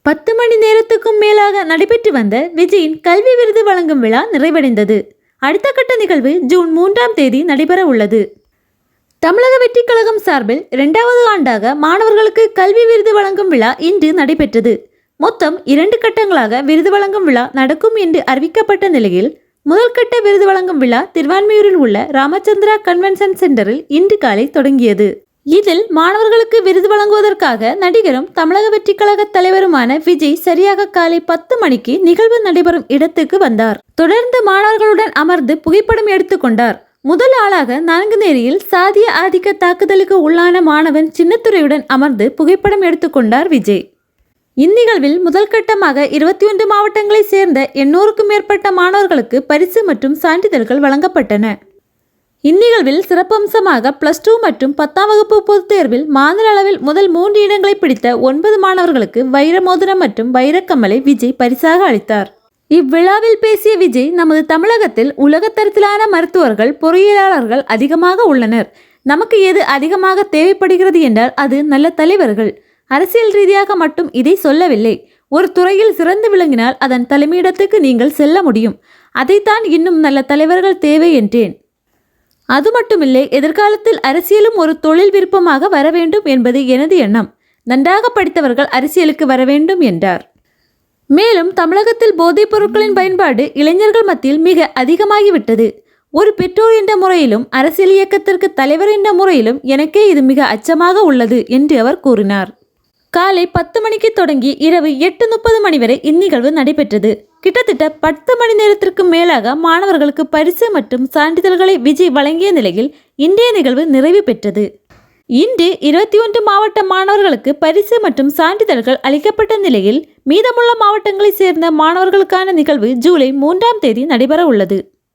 10 மணி நேரத்துக்கும் மேலாக நடைபெற்று வந்த விஜயின் கல்வி விருது வழங்கும் விழா நிறைவடைந்தது. அடுத்த கட்ட நிகழ்வு ஜூன் 3ஆம் தேதி நடைபெற உள்ளது. தமிழக வெற்றிக் கழகம் சார்பில் 2வது ஆண்டாக மாணவர்களுக்கு கல்வி விருது வழங்கும் விழா இன்று நடைபெற்றது. மொத்தம் 2 கட்டங்களாக விருது வழங்கும் விழா நடக்கும் என்று அறிவிக்கப்பட்ட நிலையில் முதல் கட்ட விருது வழங்கும் விழா திருவான்மியூரில் உள்ள ராமச்சந்திரா கன்வென்ஷன் சென்டரில் இன்று காலை தொடங்கியது. இதில் மாணவர்களுக்கு விருது வழங்குவதற்காக நடிகரும் தமிழக வெற்றிக் கழக தலைவருமான விஜய் சரியாக காலை 10 மணிக்கு நிகழ்வு நடைபெறும் இடத்துக்கு வந்தார். தொடர்ந்து மாணவர்களுடன் அமர்ந்து புகைப்படம் எடுத்துக்கொண்டார். முதல் ஆளாக நான்குநேரியில் சாதிய ஆதிக்க தாக்குதலுக்கு உள்ளான மாணவன் சின்னத்துரையுடன் அமர்ந்து புகைப்படம் எடுத்துக்கொண்டார் விஜய். இந்நிகழ்வில் முதல் கட்டமாக 21 மாவட்டங்களை சேர்ந்த 800க்கும் மேற்பட்ட மாணவர்களுக்கு பரிசு மற்றும் சான்றிதழ்கள் வழங்கப்பட்டன. இந்நிகழ்வில் சிறப்பம்சமாக +2 மற்றும் 10ஆம் வகுப்பு பொதுத் தேர்வில் மாநில அளவில் முதல் 3 இடங்களை பிடித்த 9 மாணவர்களுக்கு வைர மோதிரம் மற்றும் வைரக்கம்மலை விஜய் பரிசாக அளித்தார். இவ்விழாவில் பேசிய விஜய், நமது தமிழகத்தில் உலகத்தரத்திலான மருத்துவர்கள், பொறியியலாளர்கள் அதிகமாக உள்ளனர். நமக்கு எது அதிகமாக தேவைப்படுகிறது என்றால் அது நல்ல தலைவர்கள். அரசியல் ரீதியாக மட்டும் இதை சொல்லவில்லை. ஒரு துறையில் சிறந்து விளங்கினால் அதன் தலைமையிடத்துக்கு நீங்கள் செல்ல முடியும். அதைத்தான் இன்னும் நல்ல தலைவர்கள் தேவை என்றேன். அது மட்டுமில்லை, எதிர்காலத்தில் அரசியலும் ஒரு தொழில் விருப்பமாக வர வேண்டும் என்பது எனது எண்ணம். நன்றாக படித்தவர்கள் அரசியலுக்கு வர வேண்டும் என்றார். மேலும் தமிழகத்தில் போதைப் பொருட்களின் பயன்பாடு இளைஞர்கள் மத்தியில் மிக அதிகமாகிவிட்டது. ஒரு பெற்றோர் என்ற முறையிலும் அரசியல் இயக்கத்திற்கு தலைவர் என்ற முறையிலும் எனக்கே இது மிக அச்சமாக உள்ளது என்று அவர் கூறினார். காலை 10 மணிக்கு தொடங்கி இரவு 8:30 மணி வரை இந்நிகழ்வு நடைபெற்றது. கிட்டத்தட்ட 10 மணி நேரத்திற்கு மேலாக மாணவர்களுக்கு பரிசு மற்றும் சான்றிதழ்களை விஜய் வழங்கிய நிலையில் இன்றைய நிகழ்வு நிறைவு பெற்றது. இன்று 21 மாவட்ட மாணவர்களுக்கு பரிசு மற்றும் சான்றிதழ்கள் அளிக்கப்பட்ட நிலையில் மீதமுள்ள மாவட்டங்களைச் சேர்ந்த மாணவர்களுக்கான நிகழ்வு ஜூலை 3ஆம் தேதி நடைபெற உள்ளது.